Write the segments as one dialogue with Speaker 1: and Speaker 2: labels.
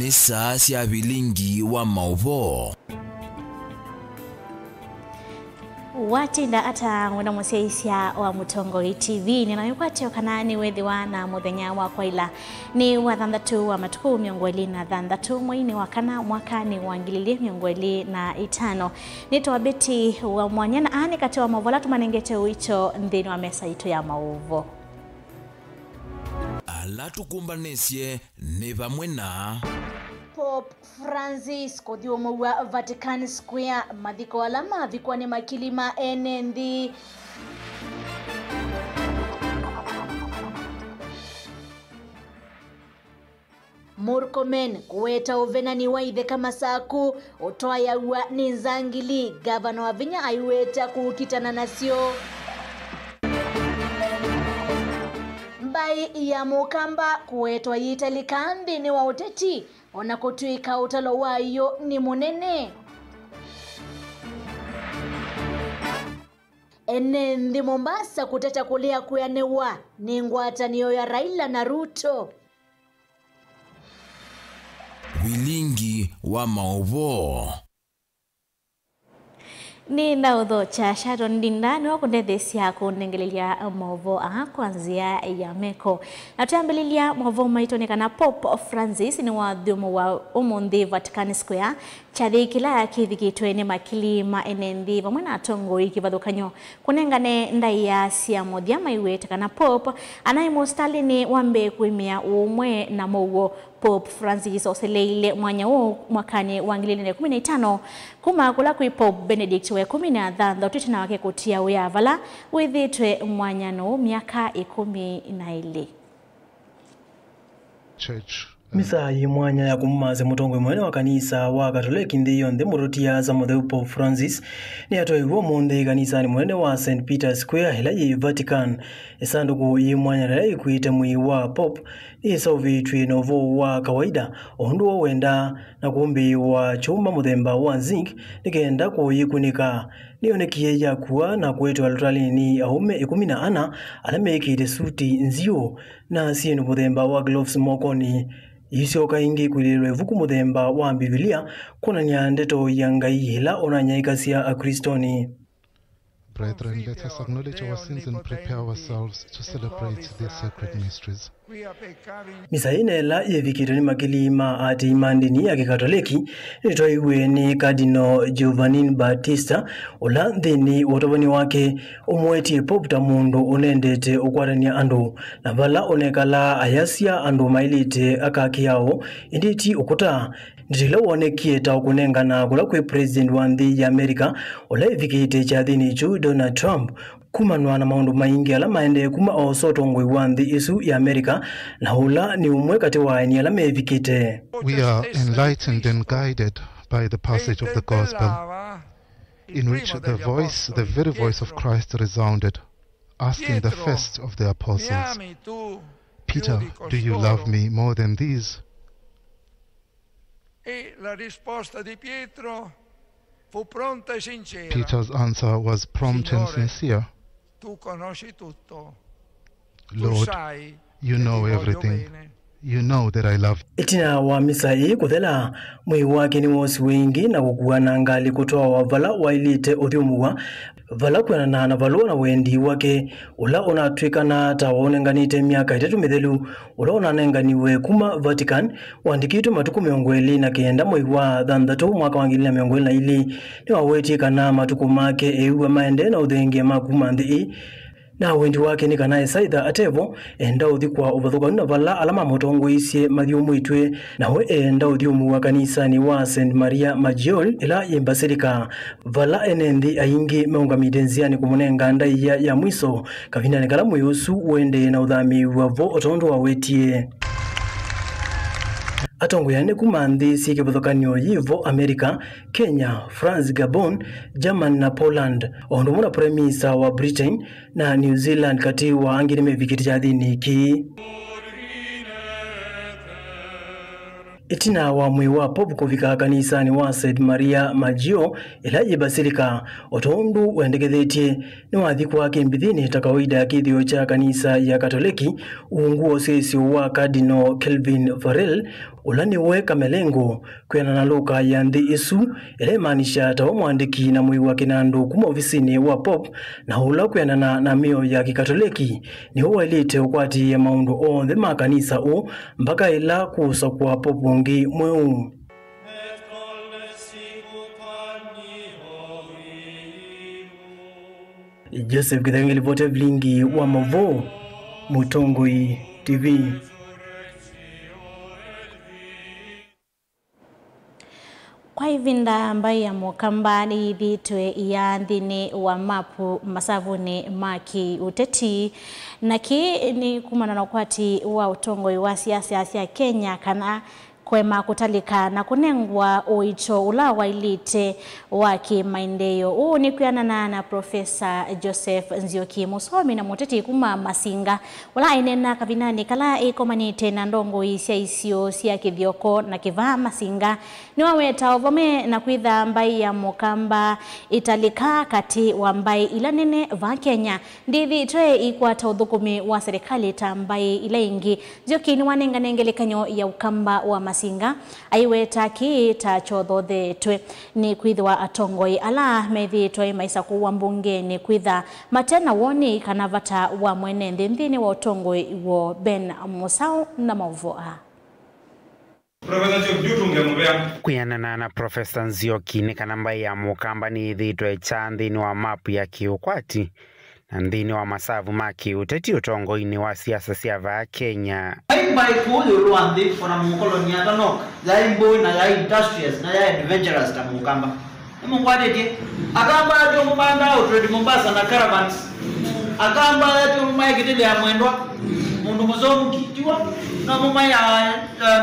Speaker 1: nisa cia bilingi wa mauvo
Speaker 2: watinda ata wena museisia wa Mutongoi TV ninayokwatio kanani wethiwa na muthenya wa kwaila ni wa thanthatu wa matuku miongo ili na thanthatu mwini wa kana mwakani wa ngilili miongo ili na itano nitwa Beti wa Mwanyana ani kati wa mauvo tumanengete uicho nthini wa mesa itu ya mauvo
Speaker 1: ala tukumbanisye ni vamwe na
Speaker 2: Pope Francis kodiomo wa Vatican Square mathiko alama vikwa ni makilima enendi Murkomen kuweta uvenani wa ithe kama saku otoa ya ua ni Nzangili gavana wa Vinya aiweta kukitana nasio Mbai ya Mukamba kuwetwa yitalikandi ni wa uteti onakotuika utalo wayo ni munene enendi Mombasa kuteta kulia kuyanewa ni ngwatanio ya Raila na Ruto
Speaker 1: bilingi wa mauvo
Speaker 2: ni naudho cha Sharon Dindani wa kundethesia kunengelelia mauvo kwanzia ya meko na tuambelilia mauvo maitonekana Pope Francis ni wa dhumu wa umundi Vatican Square chathi kila kithigitwe ni makilima enendi vamwe na Tongoi kivathukanyo kunengane ndai ya cia muthia maiwete kana Pope anaimo Stalin wambe kuimia umwe na mouo Pope Francis oseleile mwanya huu mwakani wa 2015 kuma kula kui Pope Benedict we 16 tutina wake kutia uyavala withitwe mwanyano miaka 12
Speaker 3: Church
Speaker 4: misa yimwanya ya kumaze Mutongoi mwene wa kanisa wa Katoliki ndi yonde murutia za mutheu Pope Francis ni atoiwo munde kanisa ni mwene wa St. Peter Square hila yi Vatican esanduku yimwanya na ikuite mwi wa Pope isovitwi novo wa kawaida ondu wenda na kumbi wa chuma muthemba wa zinc nikenda kuyikunika nionekie ya kuwa na kwetu alutali ni aume 14 alamekite suti nzio na sienu muthemba wa gloves mokoni isio kaingi kwililwe vuku muthemba wa Biblia kuna nyandeto ya Ngai hila onanyaikasia akristoni.
Speaker 3: Brethren, let us acknowledge our sins and prepare ourselves to celebrate these sacred mysteries.
Speaker 4: Misa inela yevikito ni makilima ati imandini ya kikatoliki nitoiwe ni Cardinal Giovanni Battista ola nthini wotovani wake umweti Pope Tamundu unendete ukwarania andu na vala onekala ayasia andu mailite akaki yao inditi ukuta nditila wonekie ta ukunengana kula kwe president wa nthi ya America ola evikite cha thini chu Donald Trump kumanwa na maundu maingi ala maende kuma osotongwe wa nthi isu ya America na ula ni umwe kati wa eni ala mevikite.
Speaker 3: We are enlightened and guided by the passage of the gospel in which the very voice of Christ resounded, asking the first of the apostles, Peter, do you love me more than these? Peter's answer was prompt and sincere. Lord, you know everything. You know that I love you.
Speaker 4: Itina wa misa hii kuthela mwi wake ni wosi wengi na kukua na ngali kutoa wavala wailite uthiumuwa vala kuana na valua na wendi wake ula onatwikana ta wonenganite miaka 3 mithelu ula onanenganiwe kuma Vatican wandikitwe matuku 29 mwei wa thanthatu mwaka wa 2022 ni wawetie kana matuku make ewa maende na uthengia makuma nthi na wendi wake ni kana saitha atevo enda uthi kwa uvathukani na vala alama Mutongoi mathiumu itwe nawe enda uthiumu wa kanisa ni wa St. Maria Maggiore ila yembasirika vala enendi aingi meungamite nziani kumunenga ndai ya mwiso kavina ni kala muyusu wende na uthami wavo otondo wawetie atonguyane kuma nthi sikivuthukanio yivo America, Kenya, France, Gabon, Germany na Poland ondu muna premisa wa Britain na New Zealand kati wa angini mevikiti cha thini ki itina wa mwi wa Pope kuvika kanisani wa St. Maria Maggiore ila yibasilika otondu wendegethetie ni wathi kwake mbithini ta kawaida ya kithio cha kanisa ya Katoliki uunguo sisi wa Cardinal Kelvin Farrell ulani weka melengo kwena na luka ya ndi isu ile maanisha tawo mwandiki na mwi wa kinandu kuma ofisini wa pop na ula kwena na mio ya kikatoliki ni huwa ilite ukwati ya maundu o the makanisa o mpaka ila kusa kwa pop ngi mweu. Joseph Githengeli vote Vilingi wa Mavo, Mutongoi TV.
Speaker 2: Kwa ivinda ambaye ya mokambani dhitwe ya ndini wa mapu masavuni maki uteti naki ni kumanana kwati wa utongoi wa siasa ya Kenya kana kwema kutalika na kunengwa oicho ula wa ilite wa kimaendeleo. Huu ni kuyanana na Profesa Joseph Nzioki musomi na muteti kuma Masinga wala inena kavinani kala ikomanite na ndongo isia isio sia kithioko na kiva Masinga ni waweta ovome na kwitha ambai ya mukamba italika kati wa ambai ila nene va Kenya ndithi twe ikwata uthukumi wa serikali tambai ila ingi. Nzioki ni wanenganengelekanyo ya ukamba wa Masinga aiweta ki ta chodothe twe ni kwithwa atongoi ala methi twa maisa kuwa mbunge ni kwitha matena woni kanavata wa mwene nthini wa utongoi wo Ben Musau na Mavoa.
Speaker 5: Kuyanana na Profesa Nzioki ni kanamba ya mukamba ni dhitwe cha nthini wa mapu ya kiukwati na nthini wa masavu maki uteti utongoi ni wa siasa siava Kenya.
Speaker 6: By kulu ruandi for mukolo nyata no ya imbo na ya industrious na ya adventurous ta mukamba mungwade ti akamba ati mumanda utredi Mombasa na caravans akamba ati mumaya kitili ya mwendwa mundu muzomu kitiwa na mumaya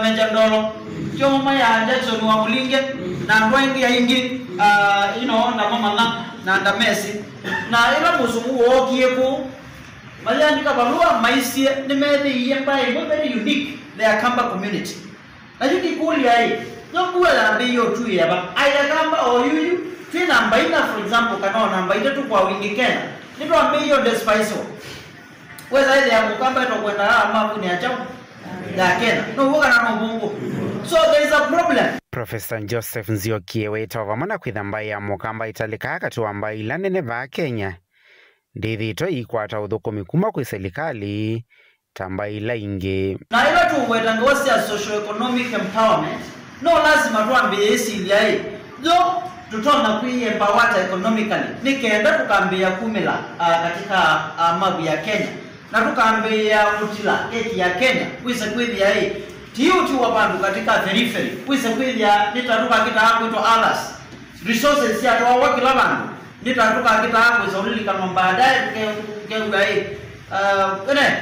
Speaker 6: menjandolo jo mumaya Jackson wa Mulinge na ndwengi ya ingi na mama na ndamesi na ila musumu wokieko Maliandika barua maisi ni medi yemba very unique the Akamba community. Na yuki kuli ai no kuela ndiyo tu yaba ayakamba oyuyu tena mbaina for example kana namba ita tu kwa wingi Kenya ndio ambayo despise weza ile ya mukamba to kwenda mapu ni acha ya Kenya no woga na mbungu so there is a problem.
Speaker 5: Profesa Joseph Nzioki weta vamana kwithamba ya mukamba italika katu ambayo ilanene va Kenya ndithi to ikwata uthukumi kuma kwi serikali tamba ila ingi
Speaker 6: na ila tu weta ngosi ya socio economic empowerment no lazima tuambie isilia hii jo tutona kui empower economically nikenda tukambia kumila katika mabu ya Kenya na tukambia mutila eti ya Kenya kwisa kwithia hii tiuti wa bandu katika periphery kwisa kwithia nitaruka kita hapo to others resources ya to wakila bandu nitatuka kita hapo zaulili kama baadaye tukegai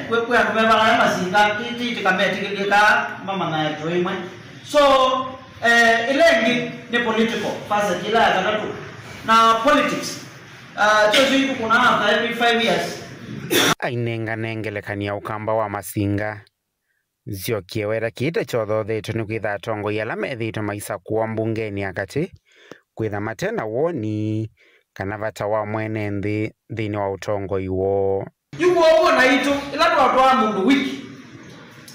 Speaker 6: kwe anubeba ya Masinga titi kametikika mama na toimwe so ilengi ni political fasa kila ya katatu na politics chozo hiku kuna hapa every 5 years
Speaker 5: ainenga nengelekania ukamba wa Masinga Nzioki wera kiite chodothe tu nikwitha tongo yala methito maisa kuwa mbungeni akati kwitha matena woni kana vata wa mwene nthini wa utongo iwo
Speaker 6: yuko na ito ila watu wa mundu wiki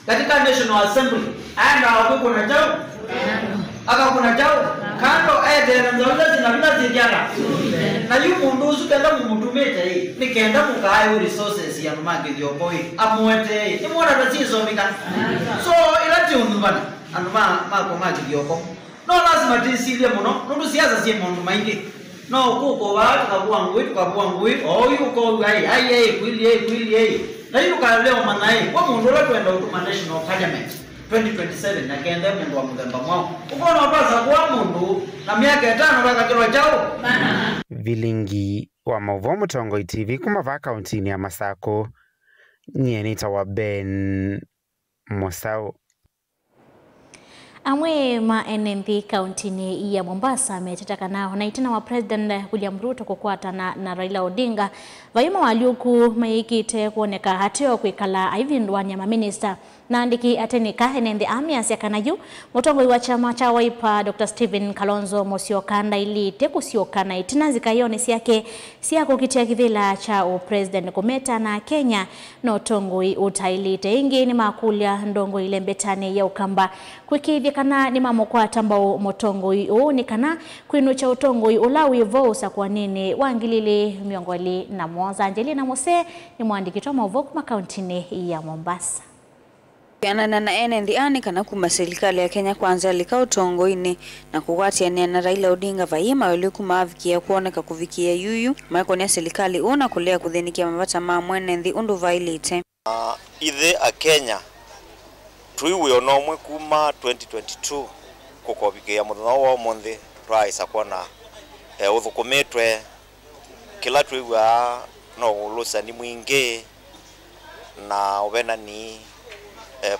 Speaker 6: katika National Assembly anda wako na chao aka kuna chao kando na nzauza zinavina zijana na yuko nduzu kenda mumutumete hii nikenda mukayo resources ya mage diokoi amwete ni mwana tatizo mika so ila tiundubana anuma mako mage dioko no lazima tinsilie muno ndu siasa sie mundu maingi no kuko watu kabua ngui yuko ai kwili na yuko leo manai kwa mundu la kwenda utuma National Parliament 2027 na kende mundu wa mugamba mwao uko na pasa kwa mundu na miaka 5 mpaka kilo chao
Speaker 5: Vilingi wa Mavo Mutongoi TV kuma va kauntini ya Masako nyenita wa Ben Musau.
Speaker 2: Amwe ma NMP kauntini ya Mombasa metetaka nao na itina wa President William Ruto kukwata na Raila Odinga vayuma waliuku maikite kuoneka hatio kwikala aivindwanya ma minister Nandiki atenika enende amias ya kanayu mutongoi wa chama cha Wiper Dr. Stephen Kalonzo Musyoka ndailite kusiokana itinanzika yone siake siako kitia kivila cha president kumeta na Kenya no tongoi utailite ingi ni makulia ndongo ile mbetane ya ukamba kwikivya kana ni mamokwa tambao motongoi ni kana kwinu cha utongoi ulawi vosa kwa nini wangilile miongoli na mwanza Angelina Mose ni mwandikitwa mauvoku makauntini ya Mombasa.
Speaker 7: Kianana na NNDA kana kuma serikali ya Kenya kwanza lika utongoini na kuwatia na Raila Odinga vaima walikuma avikia kuoneka kuvikia yuyu maiko ni serikali una kulea kuthinikia mabata mamwenendi undu vailite
Speaker 8: ithe a Kenya tuiwe onomwe kuma 2022 kukobikia muthenya wa monde twaisa kuona uthukumitwe kila tuiwa no ulusani mwingi na ubena ni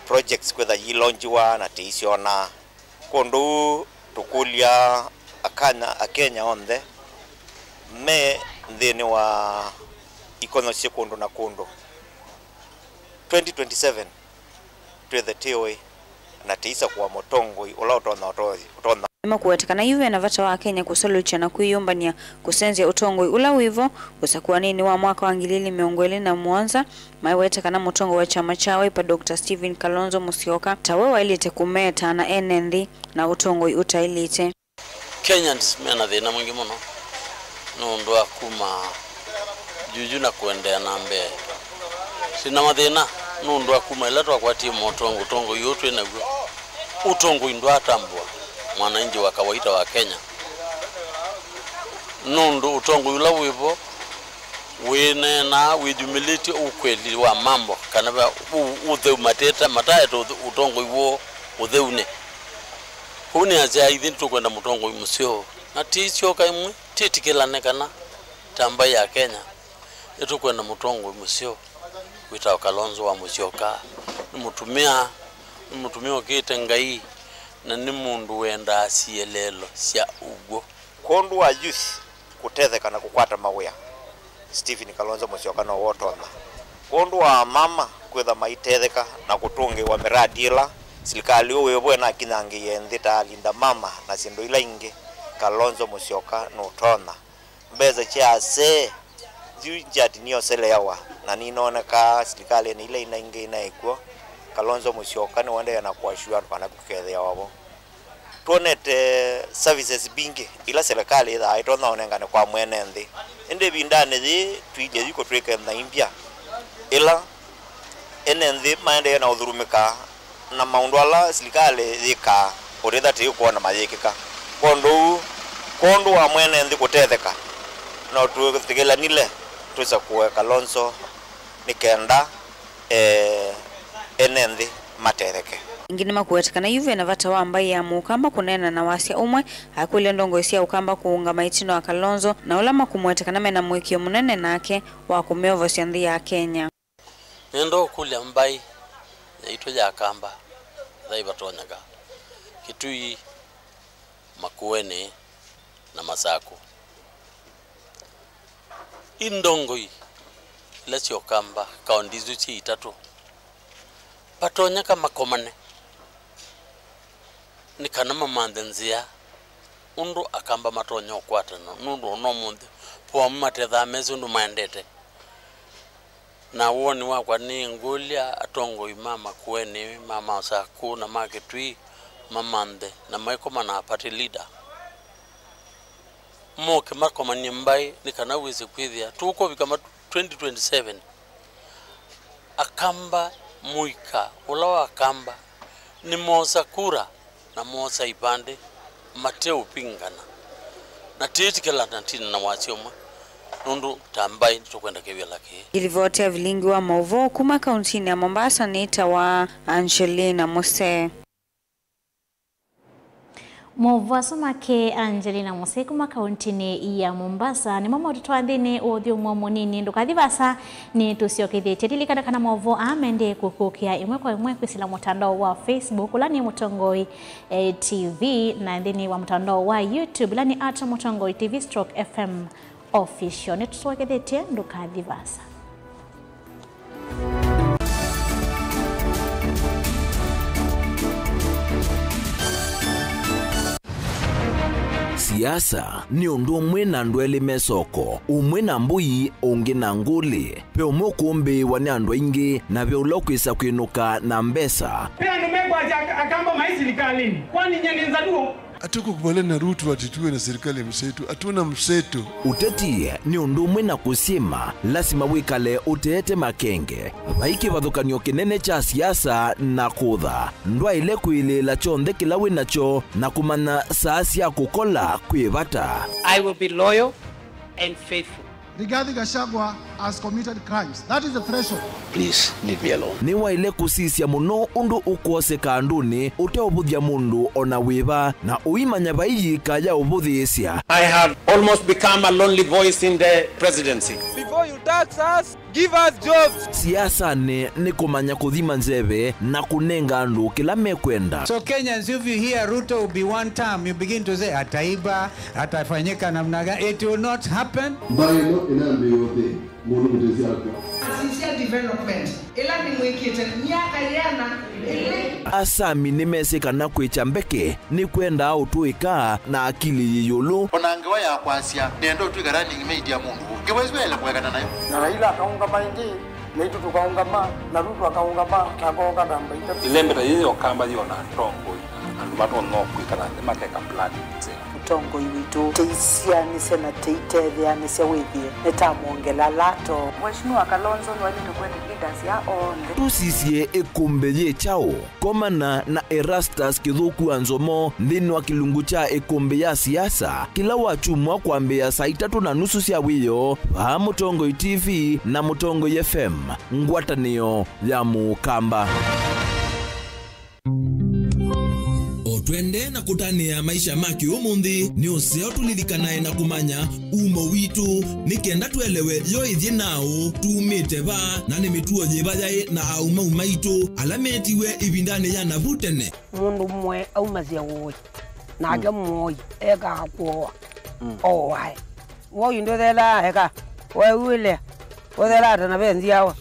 Speaker 8: projects kwetha yilonjiwa na teisiona kondu tukulia Kenya onthe me nthini wa ikonomi kundu na kundu 2027 twethe tioi na teisa kwa motongoi ula utona
Speaker 7: kuwetekana yuwe na vata wa Kenya kusolucha na kuiyombania kusenzia utongoi ula wivo usakuwa nini wa mwaka wa ngilili miongweli na mwanza maiwetekana mutongo wa chama cha Wiper Dr. Stephen Kalonzo Musyoka tawe wailite kumeta na NND na utongoi utailite
Speaker 9: Kenya ndisimena thina mwingi muno nundu akuma juju na kuendea na mbele sina mathina nundu akuma ila twakwatie mutongo utongo yote naguo utongo indu atambwa mwananchi wa kawaida wa Kenya nundu utongo ula wivo wene na wijumiliti ukweli wa mambo kana utheu mateta mataeto utongo iwo utheune huni aja idhin tukwenda mutongo musyo na tisyo kaimwe titikilane kana tamba ya Kenya etukwenda mutongo musyo wita Kalonzo wa Musyoka mutumia okitengai na ni mundu wenda asielelo sia ugo
Speaker 8: kondu wa youth kutetheka na kukwata mawea Stephen Kalonzo Musyoka no wotona kondu wa mama kwetha maitetheka na kutungi wa miradi ila serikali uwe na kinangi yendita linda mama na sindu ila ingi Kalonzo Musyoka no tona mbeza cha se jati niyo sele yawa na ninoneka serikali ni ile ina ingi na ikuo Kalonzo Musyoka ni wende na kuashua pana kukethea wabo tuonete services bingi ila serikali ida itona onengane kwa mwene nthi ende bindane thi twije yuko tweke na impya ila enenthi maende na udhurumika na maundu ala serikali thika uritha ti kuona mathikika kondu wa mwene nthi kutetheka no tugelanile tuza kuwe Kalonzo nikenda enenthi matetheke
Speaker 7: ingine makuwetekana yuve na vata wa ambaye ya mukamba kunena na wasia umwe hakule ndongo isia ukamba kuunga maitino wa Kalonzo na ulama kumwetekana mena mwikio munene nake wa kumeovo siandhi ya Kenya
Speaker 9: nendo kulia mbai ya ito ya kamba dhaiba tonyaga kitui makuene na masako indongoi lesio kamba kaondizu chi itatu patonyaka makomane ni kana mamandenzia undu akamba matonyo kwatano nundu no munde po matetha mezu ndu maendete na woni wakwa ni ngulia atongo imama kueni mama saku na maketwi mamande na maikoma na party leader moke makoma ni mbai ni kana wizi kwithia tuko bikama 2027 akamba muika ulawa akamba ni moza kura na moza ipande mateo pingana na titikela nantini na wasiomwe nundu tambai tukwenda kewia lake
Speaker 7: ilivotea vilingi wa mauvo kuma kauntini ya Mombasa nita wa Angelina Mose
Speaker 2: Muvasoma ke Angelina Mose kuma kauntini ya Mombasa ni mama tutwandine othio mwamonini ndukathivasa ni tusiokithite tilikana kana movo amende kukukia imwe kwa imwe kwisila mutandao wa Facebook lani Mutongoi TV na ndini wa mutandao wa YouTube lani @Mutongoi TV/FM official ni tusiokithite ndukathivasa
Speaker 1: siasa ni undu umwe na ndwele mesoko umwe na mbui ungi na nguli pe umwe kumbi wani andu ingi na vya ulokwisa kwinuka na mbesa
Speaker 10: pia numegwa akamba maisilikalini kwani nyengenzaduo
Speaker 11: Hatukukubaliana na Ruto atituwe na serikali ya mseto. Hatuna mseto.
Speaker 1: Uteti ni undu umwe na kusima lazima wikale uteete makenge vaiki vathukanio kinene cha siasa na kutha ndwa ile kwilila chonthe kila winacho na kumana saa cia kukola kwivata.
Speaker 12: I will be loyal and faithful.
Speaker 13: Rigathi Gachagua has committed crimes. That is the threshold.
Speaker 1: Please leave me alone. Ni wa ile kusisia muno undu ukose kanduni uteobuthia mundu ona wiva na uimanya vaiji kaya ubuthiisia.
Speaker 12: I have almost become a lonely voice in the presidency.
Speaker 14: Before you tax us, give us jobs.
Speaker 1: Siasa ni kumanya kuthima nzeve na kunenga andu kila mekwenda.
Speaker 15: So Kenyans, if you hear Ruto will be one term, you begin to say ataiba, atafanyika namna gani. It will not happen.
Speaker 16: Sincere development ila ni mwikite miaka yana
Speaker 1: Asami nimesika na kwicha mbeke ni kwenda au tuika na akili yiyulu
Speaker 17: onangewa ya kwasia nendo tuigarani ngimeidia mundu kiwezwele kuwekana nayo
Speaker 18: na Raila akaunga maingi naitu tukaungama na Ruto akaungama kagonga namba ita
Speaker 19: ilembera yiyo kamba yona ntongo andu bato no kwikana makeka plan
Speaker 20: utongo witu teisianise na teitetheanise withie netamuongela lato
Speaker 21: Mheshimiwa Kalonzo wali tukwenda leaders ya onde
Speaker 1: tusisie ikumbe ye chao komana na Erastus Kithuku Anzomo ndini wa kilungu cha ikumbe ya siasa kila wachumwa kwambia saa 3:30 cia wiyo va Mutongo TV na Mutongo FM ngwatanio ya Mukamba. Twende na kutania maisha maki umundi ni useo tulilikanae na kumanya umo witu nikenda tuelewe yo ithie nao tumite ba na ni mituo jibajai na auma umaitu alametiwe ibindane ya navutene
Speaker 20: mundu mwe aumazia woi nage moi ega kwa owai woi ndo thela ega wewe othela na benzi yawa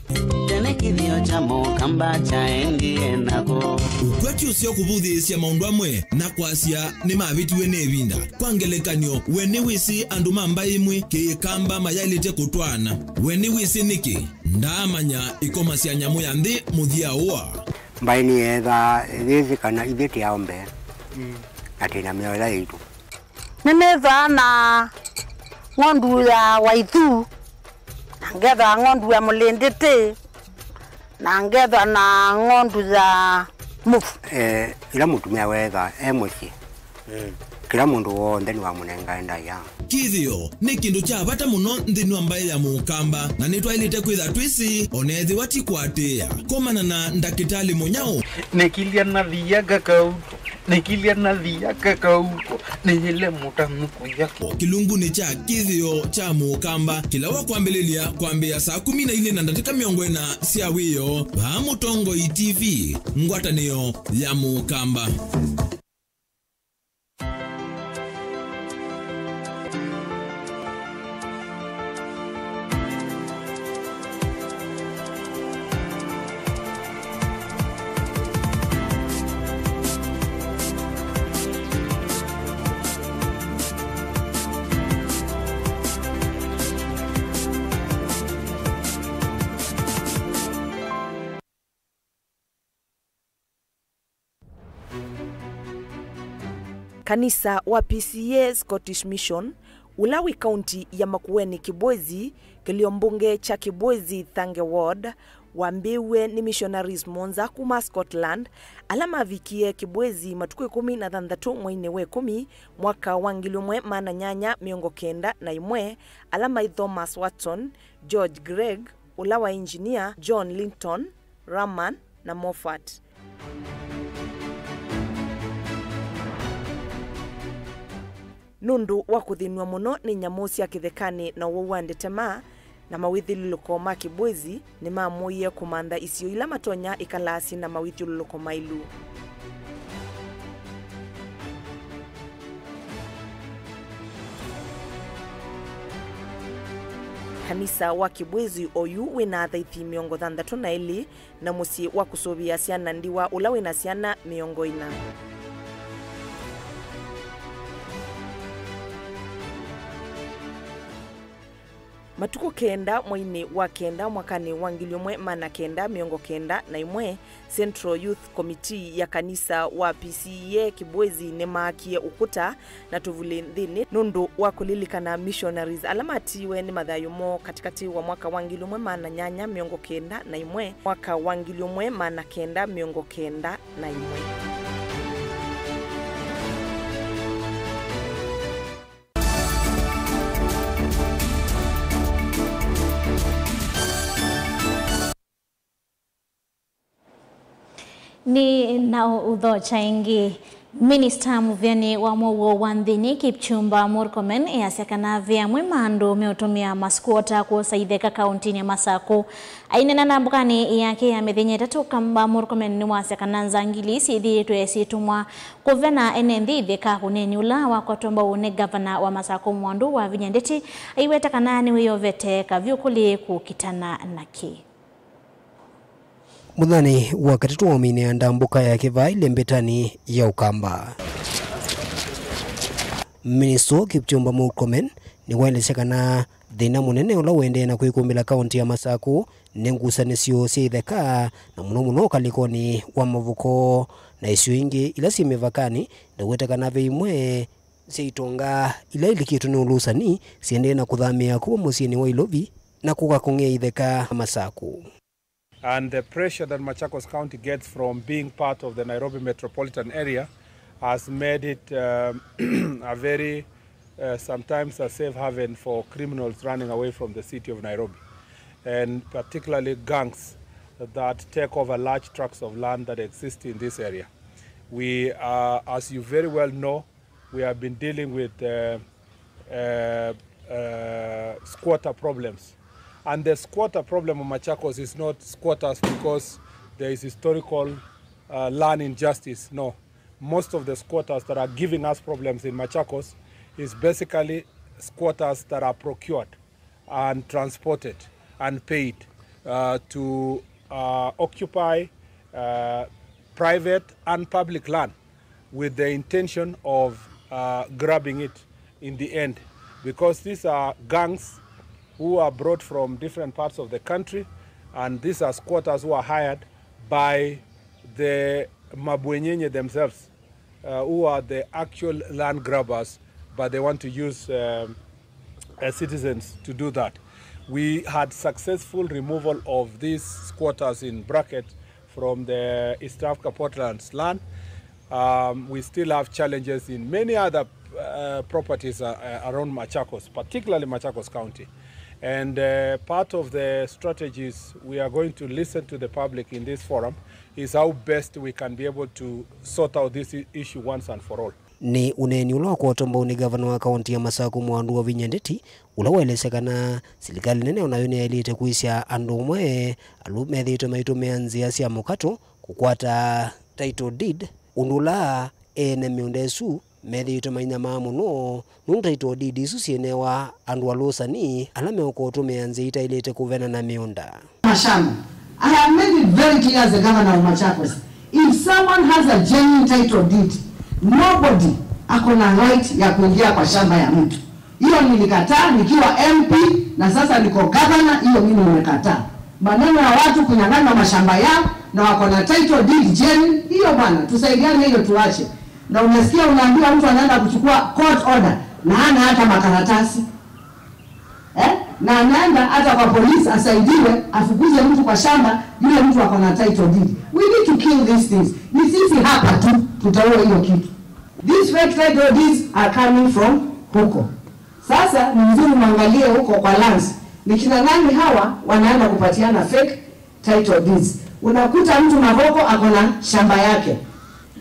Speaker 22: Tenekithio cha Mukamba cha engi enako
Speaker 1: ukwati usio kubuthisia maundu amwe na kwasia ni mavitiwe nebinda kwangelekanio weni wisi andu mamba imwe kikamba mayalite kutwana weni wisi niki ndamanya ikomasia nyamu ya nthi muthia uwa
Speaker 23: mbaini etha thithi kana ithiti ya ombe atina miola itu
Speaker 20: nenetha na ngondu ya waithu ngetha ngondu ya mulinditi na ngetha na ngondu za mufu
Speaker 23: ila mutumia wetha muci kila mundu wothe ni wa munenga enda ya
Speaker 1: kithio ni kindu cha bata muno nthini wa mbae ya Mukamba na nitwailite kwitha twisi onethi watikwatia komana na ndakitali munyao
Speaker 12: nekilia na thiaga kauto nekilia na thiaga kauto nile mutamuku yako
Speaker 1: kilungu ni cha kithio cha Mukamba kila wa kwambelilia kwambia saa 12 na dakika 40 cia wiyo va Mutongo TV ngwatanio ya Mukamba.
Speaker 24: Kanisa wa PCA Scottish Mission Ulawi County ya Makueni Kibwezi kiliombunge cha Kibwezi Thange Ward wambiwe ni missionaries monza kuma Scotland alama vikie Kibwezi matuku 16 mwine we 10 mwaka wangili mwe mana nyanya miongo kenda na imwe alama Thomas Watson, George Gregg, Ulawa engineer John Linton, Raman na Moffat. Nundu wa kuthinwa muno ni nyamu cia kithekani na wowande tema na mawithiluluko ma Kibwezi ni mamuie kumanda isio ila matonya ikalasi na mawithiluluko mailu. Kanisa wa Kibwezi oyu wina thaithi 62 na musi wa kusubia ciana ndiwa ula wina ciana 400. matuko kenda mwaini wa kenda mwakani wa 1991 Central Youth Committee ya kanisa wa PCEA Kibwezi nemakie ukuta na tuvuli nthini nundu wa kulilikana missionaries alamatiwe ni mathayumo katikati wa mwaka wa 1991 mwaka wa 1991.
Speaker 2: Ni na udhocha ingi Minister Muvyani wa mwogo wa nthini Kipchumba Murkomen yasekana vya mwimandu meutumia maskuota kusaidheka kauntini ya Masako. Ainena na mbukani yake ya methenye tatu kamba Murkomen ni wasekana nzangili sithi tuesitumwa kuvena enendi dheka huneni ulawa kwa tomba une gavana wa Masako Mwandu wa Vinyandeti aiweta kanani wiyovete kavyukuli kukitana naki.
Speaker 3: Muthani wakati tuomine andambuka ya kivai lembetani ya Ukamba. Minister Kipchumba Murkomen ni waeleshekana thina munene ula wende na kuikumbila kaunti ya Masako nengusanisio siitheka na muno kalikoni wa mavuko na isio ingi ila simevakani na wetekana veimwe seitonga ila ilikitu ni ulusani siende na kuthamia kuwa musini wa Ilobi na kukakungia itheka Masako.
Speaker 19: And the pressure that Machakos County gets from being part of the Nairobi metropolitan area has made it a very, sometimes a safe haven for criminals running away from the city of Nairobi. And particularly gangs that take over large tracts of land that exist in this area. We are, as you very well know, we have been dealing with squatter problems. And the squatter problem of Machakos is not squatters because there is historical land injustice. No. Most of the squatters that are giving us problems in Machakos is basically squatters that are procured and transported and paid to occupy private and public land with the intention of grabbing it in the end. Because these are gangs who are brought from different parts of the country, and these are squatters who are hired by the Mabwenyenye themselves, who are the actual land grabbers, but they want to use citizens to do that. We had successful removal of these squatters in bracket from the East Africa Portland's land. We still have challenges in many other properties around Machakos, particularly Machakos County. And part of the strategies we are going to listen to the public in this forum is how best we can be able to sort out this issue once and for all.
Speaker 3: Ni uneni ula kwa tombo ni gavana wa kaunti ya Masako Mwandu wa Vinyandeti ula waeleshekana serikali nene unayoni elite kuisha andumwe alumethiitwe maitume anzia cia mukato kukwata title deed undula ene miundesu methiitwe mainyama muno nuntaitwo deed isu cienewa andu alusani ala meukotume anzia ilite kuvena na miunda
Speaker 4: mashamba. I have made it very clear as the governor of Machakos, if someone has a genuine title deed, nobody akona right ya kuingia kwa shamba ya mtu. Hiyo nilikataa nikiwa MP na sasa niko governor, hiyo mimi nimekataa. Maneno ya watu kunyang'anya mashamba yao na wako na title deed genuine, hiyo bwana tusaidiane hiyo tuache. Na unasikia unaambiwa mtu anaenda kuchukua court order na hana hata makaratasi. Na anaenda hata kwa polisi asaidiwe afukuze mtu kwa shamba yule mtu ako na title deed. We need to kill these things. Ni sisi hapa tu tutaua hiyo kitu. These fake title deeds are coming from huko. Sasa ni vizuri muangalie huko kwa lands. Ni kina nani hawa wanaenda kupatiana fake title deeds. Unakuta mtu Mavoko ako na shamba yake.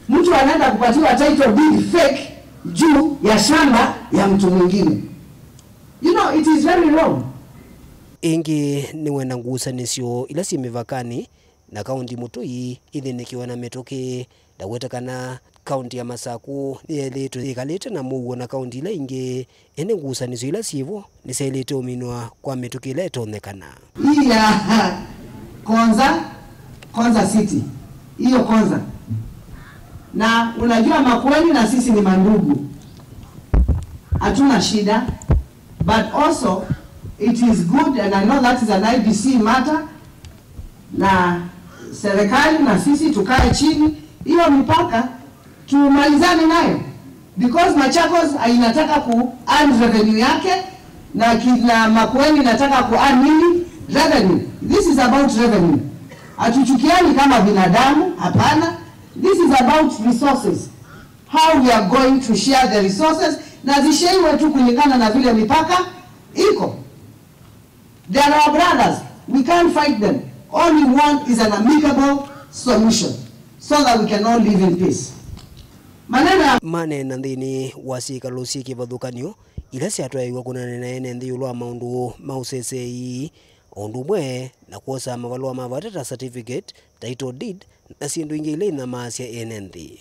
Speaker 4: Mtu anaenda kupatiwa title deed fake juu ya shamba ya mtu mwingine. You know, it is very wrong.
Speaker 3: Ingi niwe na ngusanisio ila si mivakani na kaunti Mutui ithinikiwa na metoke dawetakana kaunti ya Masako nieleto ikalete na muwo na kaunti ila ingi ene ngusanisio ila sivo niselete uminwa kwa metoke ila etonekana.
Speaker 4: Hii ya Konza City. Hiyo Konza. Na unajua Makueni na sisi ni mandugu. Hatuna shida. But also it is good, and I know that is an IBC matter, na serikali na sisi tukae chini, hiyo mipaka tumalizane nayo, because Machakos inataka ku earn revenue yake na Makueni inataka ku earn nini? Revenue. This is about revenue. Hatuchukiani kama binadamu, hapana. This is about resources. How we are going to share the resources, na zisheiwe tu kulingana na vile mipaka iko. They are our brothers. We can't fight them. All we want is an amicable solution so that we can all live in peace.
Speaker 3: Mane nandini wasika lusiki vadhukanyo ila siatwa iwa kuna nene ndi ulwa maundu mausesei ondu mwe na kuosa mavalua mavatata certificate title deed na sindu ingi ile na maasya NND.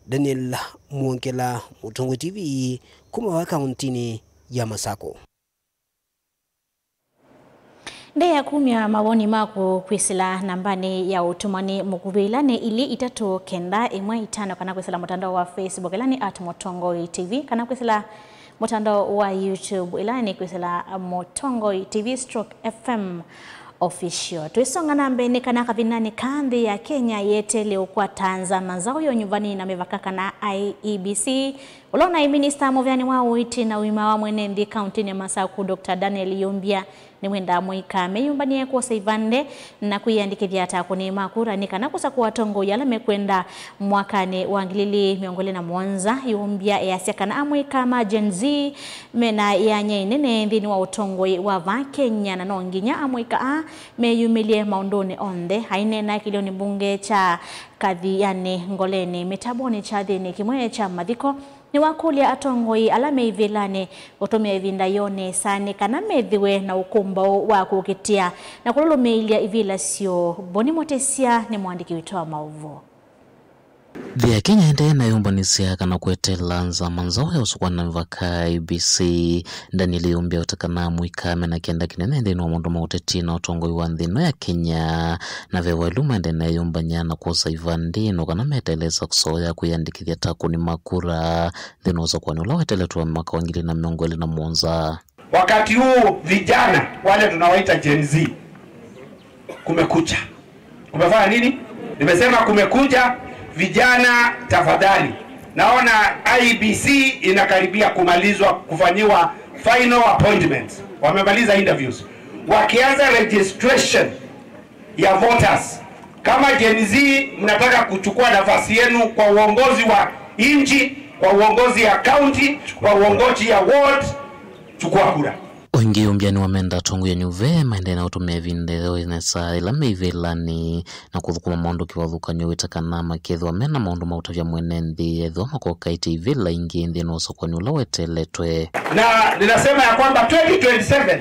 Speaker 3: Daniel Muonkela, Mutongo TV, kuma kauntini ya Masako.
Speaker 2: Ndeya kumya mawoni mako kwisila nambani ya utumani mukubilane ili itatu kenda imwe itano kana kwisila mutandao wa Facebook ilani @Mutongo TV kana kwisila mutandao wa YouTube ilani kwisila Mutongo TV /FM official. Tuisonga nambe ni kana kavinani kandi ya Kenya yete leo kwa Tanzania zao yo nyumbani na mevakaka na IEBC. Ulona minister movyani wa uiti na wima wa mwenendi kauntini ya Masaku Dr. Daniel Yumbia ni mwenda mwika meyumbani ya kuwasa Ivande na kuiandikithia atako ni makura ni kana kusa kuwatongo yala mekwenda mwakani wangilili miongole na Mwanza. Yumbia ya siaka na mwika majenzi mena ya nye nene ndini wa utongo wa Kenya na nonginya mwika meyumilie maundoni onde haine na kilioni bunge cha kadhi yani ngoleni metaboni cha dhini kimwe cha madhiko ni wakulia atongoi alame ivilane utumia ivinda yone sane kana medhiwe na ukumbo wa kukitia na kulolo meilia ivila sio Boni Motesia ni mwandiki witoa mauvo.
Speaker 5: Vya Kenya ende na yumbanisia kana kuetela nza manzao ya usukwa na mvaka IBC ndani liumbia utakana mwikame na kienda kinene ende ino mundu mauteti na utongo iwandhino ya Kenya na vewa iluma ende na yumbanya na kuosa Ivandino kana meteleza kusoya kuyandikithia taku ni makura dhino uza kwa nula weteletuwa mwaka wangili na miongoli na Mwanza.
Speaker 10: Wakati huu vijana wale tunawaita Gen Z kumekucha. Kumefanya nini? Nimesema kumekuja. Vijana tafadhali, naona IEBC inakaribia kumalizwa kufanyiwa final appointments. Wamemaliza interviews. Wakianza registration ya voters. Kama Gen Z mnataka kuchukua nafasi yenu kwa uongozi wa nchi, kwa uongozi ya county, kwa uongozi ya ward, chukua kura.
Speaker 5: Wengi umbiani wamenda tongu ya nyuve maende na utumia vindeo inesa ilame ivelani na kuthukuma maundu kiwathuka nyuwita kana makethu wamena maundu mautavya mwenendi edho makoka iti ivela ingi ndi noso kwa nyula weteletwe.
Speaker 10: Na ninasema ya kwamba 2027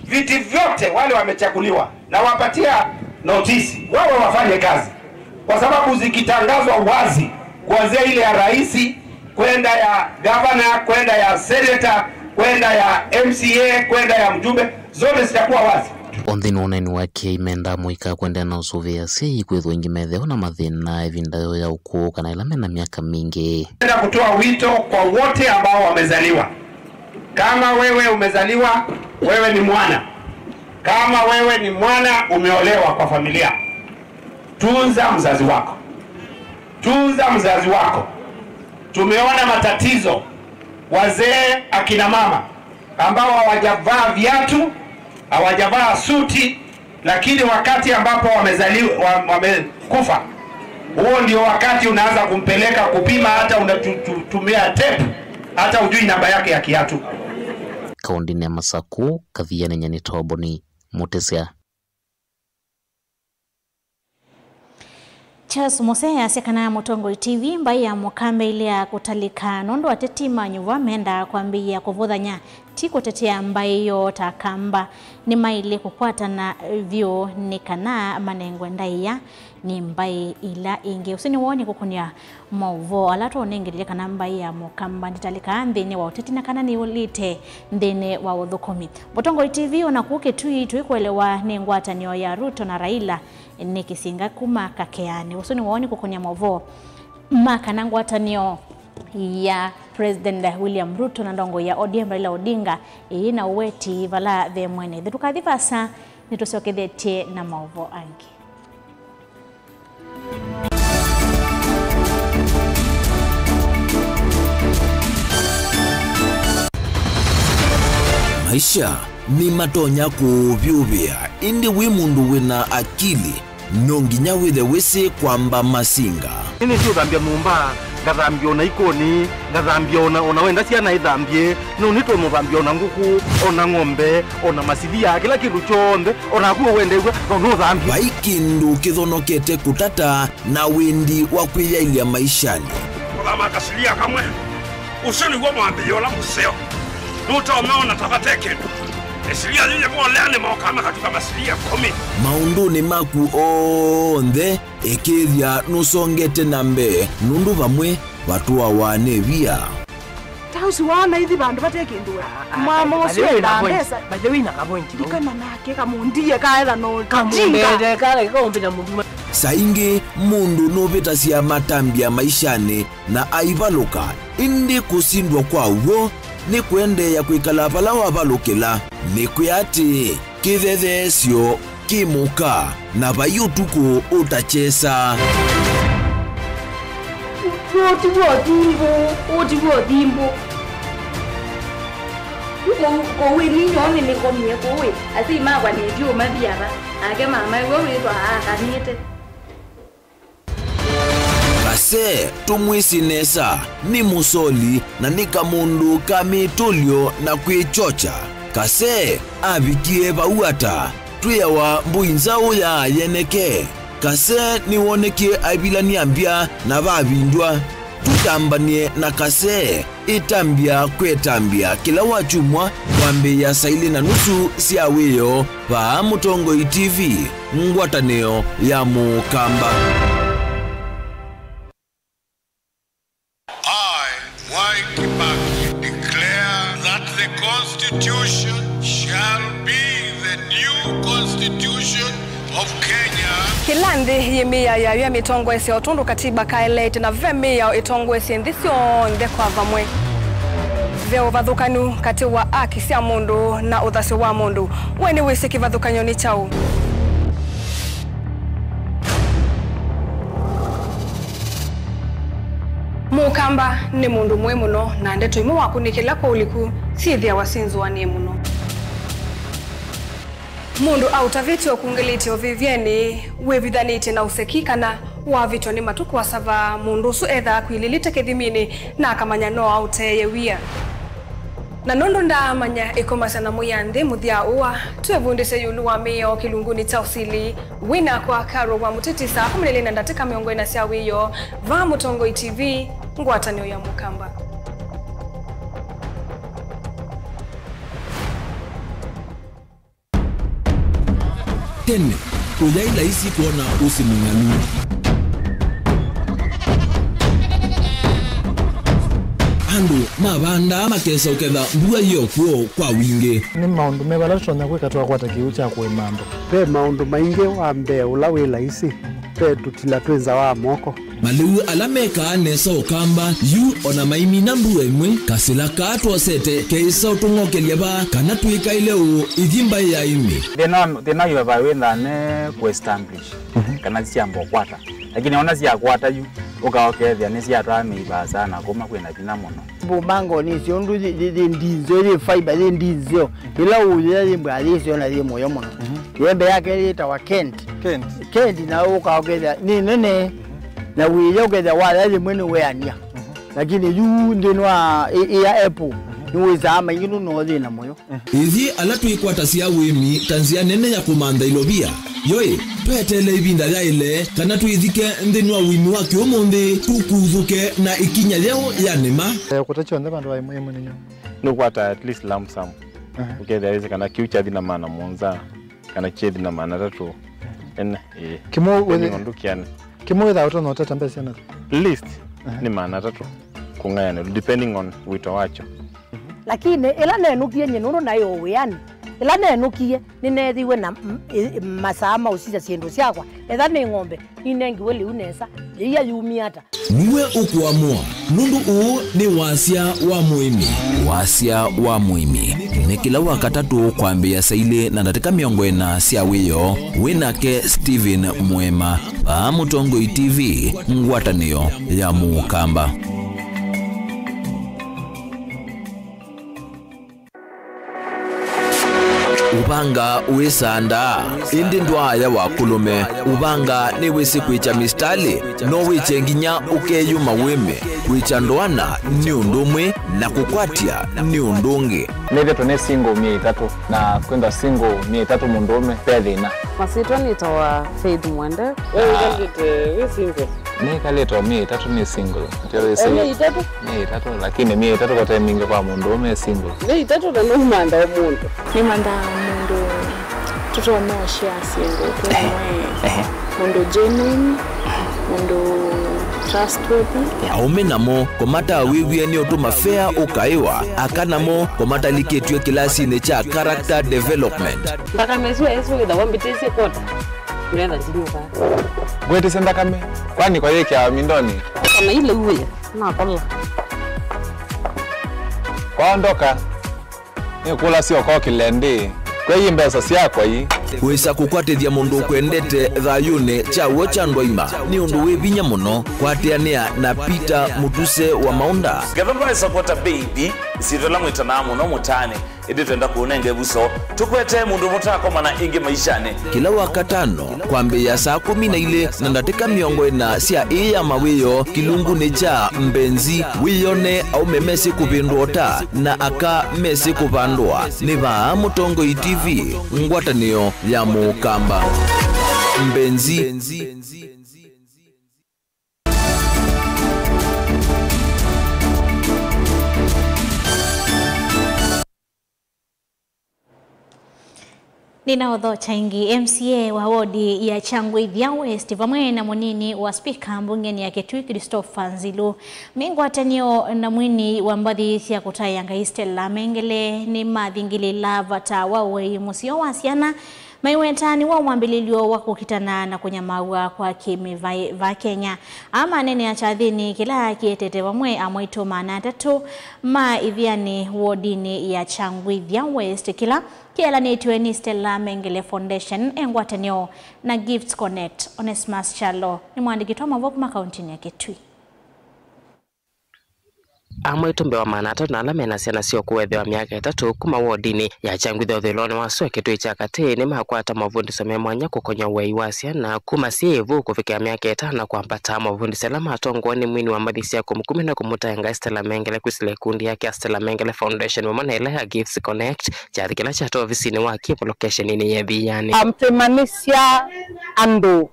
Speaker 10: viti vyote wale wamechaguliwa na wapatia notisi wao wafanye kazi, kwa sababu zikitangazwa wazi kuanzia ile ya raisi kwenda ya governor kwenda ya senator kwenda ya MCA kwenda ya mjumbe zote zitakuwa wazi.
Speaker 5: Ondhini uneni wake imenda mwika kwenda na usuvia si kwethu ingi medheo na mathina evindayo ya ukuu kana ilame na miaka mingi.
Speaker 10: Nenda kutoa wito kwa wote ambao wamezaliwa. Kama wewe umezaliwa, wewe ni mwana. Kama wewe ni mwana umeolewa kwa familia, tunza mzazi wako. Tunza mzazi wako. Tumeona matatizo wazee akina mama ambao hawajavaa viatu, hawajavaa suti, lakini wakati ambapo wamekufa, huo ndio wakati unaanza kumpeleka kupima, hata unatumia tape, hata ujui namba yake ya kiatu.
Speaker 5: Kaundini ya Masaku, Kathiani Nyanitoa Boni Motesia.
Speaker 2: Charles Mosea sekana Mutongo TV mbai ya mukambe ile ya kutalika nondo atetima nyuwa menda kwambia kuvodhanya tiko tetea mbai yo takamba ni maile kukwata na vyo nikana manengwe ndaiya ni mbai ila inge usini woni kukunya mauvo alato onengelile kana mbai ya mukamba nitalika ndene wa utetina kana ni ulite ndene wa udhukomi. Mutongo TV unakuke tuikuelewa nengwata niyo ya Ruto na Raila nikisinga kuma kakeani usuni waoni kukonya mavo maka nangwata niyo ya President William Ruto na ndongo ya ODM Raila Odinga ina uweti vala the mwene thukathivasa nitucokethetie na maovo angi.
Speaker 1: Maisha ni matonya kuvyuvia indi wi mundu wina akili nonginya withe wisi kwamba masinga.
Speaker 12: Ini sio thambia mumba, ngathambia ona ikoni, ngathambia ona wenda ciana ithambie, no nito muthambia ona nguku, ona ng'ombe, ona masithia, kila kindu chonde, ona kuo wendegwa, no thambia.
Speaker 1: Vaikindu kithonokete kutata na windi wa kwiyailia maishani.
Speaker 10: Othama kasilia kamwe, usoni gwa mwambi yola museo. Nuta umeona tabateke. Esilia yeye mwolene mwokama katika masilia 10.
Speaker 1: Maunduni maku onthe ekethia nusongete nambe nundu vamwe watu wawane via.
Speaker 6: Tausi wana hithi bandu bateke ndua. Mama usio ndesa.
Speaker 20: Badewina kapointi.
Speaker 6: Dikana nake kamundie kaetha no
Speaker 20: kamundie kale kombe na mundu.
Speaker 1: Saingi mundu novitasia matambia maishani na aivaluka indi kusindwa kwa uwo ni kwende ya kuikala pala wavalukila ni kuyati kithethesyo kimuka na vayutuku utachesa.
Speaker 6: Otivo dimbo. Kowe ni nyoni ni komye kowe. Asi magwa ni dio mabiaba. Age mama wewe ndo akanite.
Speaker 1: Kase tumwisi nesa ni musoli na nika mundu kamitulio na kwichocha. Kase abikie bauata tuya wa mbuinzao ya yeneke. Kase ni woneke abilani ambia na babindwa. Tutambanie na kase itambia kwetambia kila wachumwa wambe ya saili na nusu siaweyo wa Mutongoi TV ngwataneo ya Mukamba.
Speaker 7: Constitution shall be the new constitution of Kenya.
Speaker 8: Kilandi yemia ya mitongwe se otundu katiba kaelete na vemia itongwe se ndisio nde kwa vamwe. Veo vathukanu kati wa aki cia mundu na uthasi wa mundu. Weni wisi kivathukanyo ni chau. Mukamba ni mundu mwe muno na ndeto imu wakunikila kwa uliku sithia wasinzu wanie muno. Mundu autaviti okungiliti ovivyeni wevithaniti na usekikana wavito ni matuku wasava mundu su etha kwililite kithimini na akamanya no auteye wia. Na nondo ndamanya ikomasana muyanthi muthia uwa tuevundise yulu wa mio kilunguni cha usili wina kwa karo wa mutitisa kumilili na ndatika miongo ina sia wiyo va Mutongoi TV ngwatanio ya Mukamba.
Speaker 1: Tene, uyaila isi kuona usimunganu. Andu mabanda makesa uketha mbua iyo kuo kwa wingi.
Speaker 9: Ni maundu mebala tutonya kwikatwa kwata kiucha kwe mambo.
Speaker 23: Pe maundu maingi wambe ula wila isi. Pe tutila twenza wa moko.
Speaker 1: Maliu alameka nesa ukamba yu ona maimi na mbua imwe kasila katwa sete keisa utungokelia ba kana tuika ileo idhimba ya imi.
Speaker 12: Thina yu wawenda ne ku-establish kana siambo kwata. Lakini ona siya kwata yu ukaokethia ni siya twa meiba sana kuma kwena thina muno.
Speaker 18: Bumango ni siondu ndizo ni fiber ndizo ila ulia limbo alisio na limo yo muno. Yembe yake itawa Kent na ukaokethia ni nene na wile ukethia wala limwene weania. Lakini yu ndinwa ya Apple niweza ama yinu no thina moyo.
Speaker 1: Ithi alatu ikwata sia wimi tanzia nene ya kumanda ilobia. Yoe, petele ibinda ya ile kana tuithike ndinwa wimi wake omonde tukuthuke na ikinya leo ya nema.
Speaker 9: Kutacho ndaba ndo aimwe ninyo.
Speaker 12: No kwata at least lump sum. Okay, there is kana kiucha thina mana monza kana chethi na mana tatu. En
Speaker 9: kimo
Speaker 12: wewe ndukiane.
Speaker 9: Kimo without no tata mbesi na.
Speaker 12: List ni mana tatu. Kungayana depending on wito wacho.
Speaker 6: Lakini ila nenukie nyenuru nayo wiani
Speaker 20: ila nenukie ninethiwe na masama usija siendo siakwa etha ni ng'ombe inengiwe liu nesa iya yumiata
Speaker 1: niwe ukuamua nundu uu ni wasia wa muimi. Wasia wa muimi ni kila wakatatu kwambia saile na ndatika miongo ena sia wiyo winake Steven Mwema pa Mutongoi TV ngwatanio ya Mukamba. Ubanga uisanda indi ndwaya wakulume ubanga ni wisi kwicha mistali no wiche nginya ukeyuma wime kwicha ndwana ni undumwe na kukwatia ni undungi
Speaker 11: neve tone single 300 na kwenda single 300 mundume pedina
Speaker 13: masitwa nitawa Faith Mwende wewe we single
Speaker 11: ni kaleto 300 ni single ndio isi 300 lakini 300 kwa time mingi kwa mundume single
Speaker 13: 300 na numanda omuntu ni manda mundu tutomosha single tumwe mundu genuine mundu trustworthy
Speaker 1: aume namo komata wiwie ni otuma fair ukaiwa akanamo komata liketwe kilasi ne cha character development
Speaker 13: ndaka mezo eso da wambitese kota nenda jinyuka
Speaker 11: gwete senda kame kwani kwa yeke ya mindoni
Speaker 13: kama ile uwe na kola
Speaker 11: kwaondoka ni kula sio kwa kilende kwa hii mbesa siakwa hii
Speaker 1: wisa kukwatithia mundu kwendete thayune chawo cha ndwaima ni undu wivinya muno kwatiania na Peter Mutuse wa Maunda
Speaker 14: gavana supporta baby sitola mwitana muno mutane indi twenda kuonenge buso tukwete mundu mutako mana ingi maishane
Speaker 1: kila wakatano kwambia saa 12 na ndatika miongo ena sia iya mawiyo kilungu ni cha mbenzi wiyone au memesi kupindota na aka mesi kupandwa ni va Mutongoi TV ngwatanio ya Mukamba mbenzi
Speaker 2: Ninaodho Chaingi MCA wa wodi ya Changwithia West vamwe na munini wa spika mbungeni ya Kitui Christopher Nzilu mingwatanio na mwini wa mbathi cia kutayanga Stella Mengele ni mathingili lavata wawe musio wasiana maiwetani wa mwambililio wa kukitana na kunyamaua kwa kimi va Kenya ama nene ya chathini kila kietete vamwe amwito manatatu ma ithiani wodini ya Changwithia West kila kiela ni tueni Stella Mengele Foundation engwatanio na Gifts Connect. Onesmus Chalo ni mwandikitwa mavoku makauntini ya Kitui.
Speaker 15: Amwitumbe wa manata na alamena siana sio kuwethewa miaka 3 kuma wodini ya Changwithia Utheloni wa Swe Kitui cha Katini makwata mavundisho memwanya kukonya wei wa siana kuma sievu kufikia miaka 5 kwambata mavundisho la matongoni mwini wa mbathi cia kumukumi na kumutayanga Stella Mengele kwisile kundi yake Stella Mengele Foundation wamanela ya Gifts Connect cha kila cha ofisini wa kipo location ni yebiyani
Speaker 25: amtemanisia ando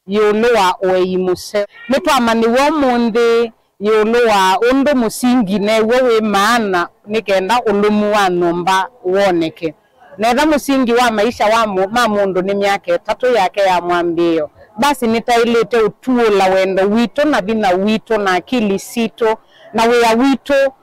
Speaker 25: yolowa wei muse nitwamani wo mundi yolowa undu musingi ne wewe maana nikenda ulumu wa nomba woneke netha musingi wa maisha wa mundu ni miaka 3 yake ya mwambio basi nitailete utuola wendo wito na bina wito na akili sito na wea wito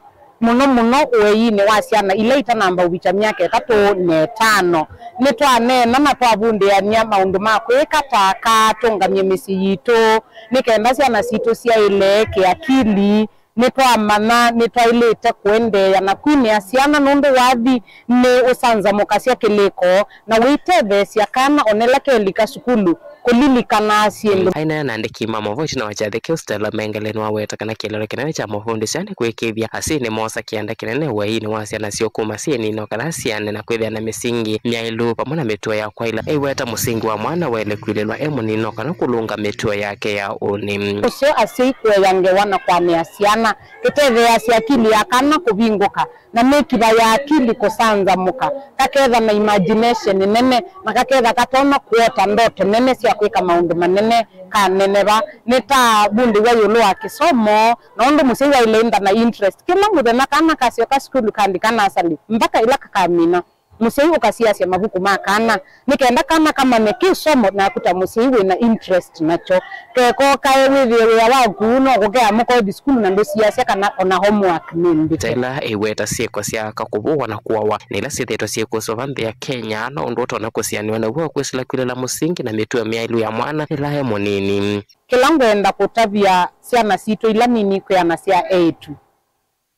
Speaker 25: muno weine wasiana ile itanamba wicha miaka 3 ne 5 nitwane na twabunde ania maundu makweka taka tongamye misi yito nikenda ciana cito cia ile ke akili nitwamana nitwailete kwende na kwini asiana nundu wathi ni usanza mukasia kiliko na witeve cia kana onela kelika sukulu kulilikanaa asiendo
Speaker 15: aina nandiki mama voice na wachatheke Stella Mengele no aweta kana kelero kinene cha mafundi sana kwekethia asini mosa kianda kinene waini wasiana sio kuma sieni no kana siane na kwethia na misingi myailu pamona metua ya kwaila eweta musingi wa mwana wele kwilelwa emuni no kana kulunga metua yake ya uni
Speaker 25: usio asikwe yange wana kwa asiana kiteve ya akili yakana kubinguka na mekiba ya akili kusanza muka kaketha na imagination nene na kaketha katona kuota ndoto nene cia kwika maundu manene kanene ba neta bundi wa yolo akisomo na undu musiwa ile inda na interest kila muthenya kana kasio ka skulu kandi kana asali mpaka ila kakamina musei ukasiasia mabuku makana nikenda kana kama nekisomo na kuta musei na interest nacho keko kae withie waku no gukea muko school na ndo siasia kana ona homework nimbi
Speaker 15: tela iweta sieko cia kakubu na kuwa nila sithetwa sieko sovanthe ya Kenya no ndo tona kusianiwa na gwa kwesila kwilela musingi na mitu ya miailu ya mwana ila ya munini
Speaker 25: kilango enda kutabia ciana cito ila nini kwiana cia A2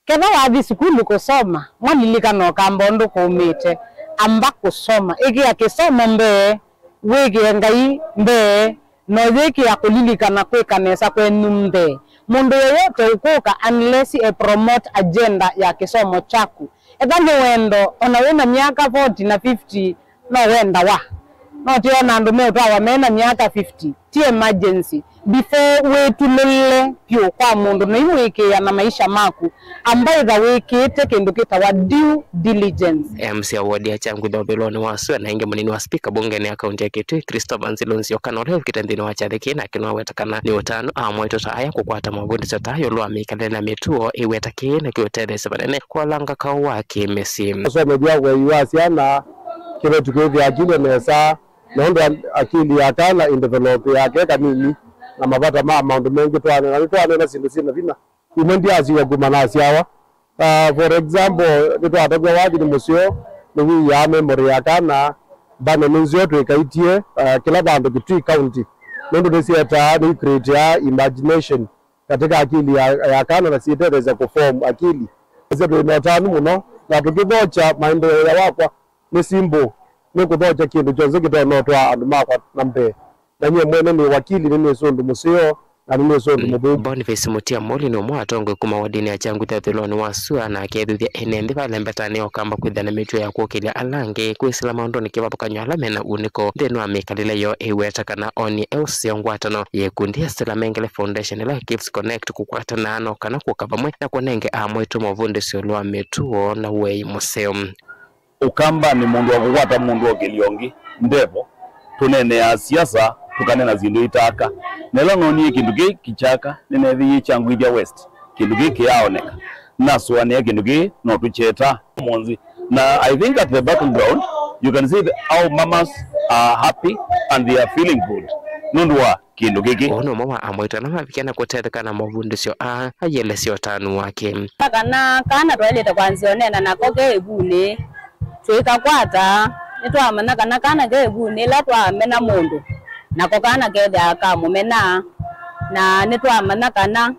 Speaker 25: ketha wathi sukulu kusoma mwalilika kambondo kumite amba kusoma iki akisoma mbe wiki ngai mbe no thiki ya kulilikana kwikanesa kwenu mbe mundu yeyote ukuka unless a promote agenda ya kisomo chaku ethani wendo ona wena miaka 40 na 50 no wenda wa no tiona andu metwa mena miaka 50 ti emergency before wetulele pio kwa mundu no imwike na maisha maku ambaye tha wikite kindu kitawa due diligence.
Speaker 15: MC award ya changu Thobeloni wasu na inge munini wa speaker bungeni akaunti ya Kitui Christopher Nzilonzi okanore kitendini wa chathiki na kinwa wetakana ni utano amweto taya kukwata mabundi chatayo lwa mikale na mituo iwetaki na kiotedese banene kwa langa kawa kimesi
Speaker 16: so media we yuasiana kile tukivya akili nesa naomba akili ya kana in develop yake kanini na mabata maundu mengi twane na sindu sina vina imendi aziwa gumanasi hawa for example nitwatagwa waji ni musio ni ya memory ya kana bana nzio twekaitie kila bandu Kitui county ndio nisieta ni create ya imagination katika akili ya kana na sieteza kuform akili zetu ni tano muno na tukibocha maendeleo ya wakwa ni simbo ni kuthocha kindu chonse kitonotwa andu makwa na mbe na nye mwene ni wakili ni sondu musio na ni sondu mubu
Speaker 15: Boniface Mutia Moli no mwatongo kuma wadini ya changu Thobeloni wasua na kethuthia enendi balembetani okamba kwithana mitwe ya kukilia alange kwisila maundu ni kibapakanywa alamena uniko thenu amikalile yo iweta kana oni else ngwatano yekundi Stella Mengele Foundation la Kids Connect kukwatana no kana kukabamwe na kwanenge amwetu mavundi sio lwa mituo na wei museum
Speaker 17: ukamba ni mundu wa kukwata mundu wa kiliongi ndevo tunene ya siasa tukanena zindu itaka nela ngoni kindu kichaka nenethi changu ithia west kindu kiaoneka na swane kindu no tucheta monzi na I think at the background you can see how mamas are happy and they are feeling good nondwa kindu
Speaker 15: ono mama amwita na mavikana kutetheka na mavundi sio ayele sio tanu wake
Speaker 25: kana tweleta kwanzionena na koge ebune twikakwata nitwamana kana ge ebune la twamena mundu nako kana kethe akamumena na nitwamana kana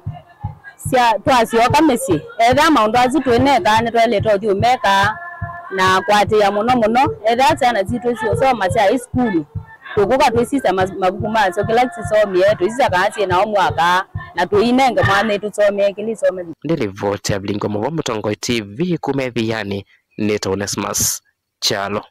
Speaker 25: cia twasioka misi etha maundu azitweneka nitweleta thiumeka na kwatia muno etha ciana zitu cio soma cia school tukuka twisisa mabuku macio kila cisomie twisisa kaci na omwaka na tuinenge mwana tusomie kilisome
Speaker 15: ndiri vote ablingo mo Mutongo TV kumethiani Neta Onesmus Chalo.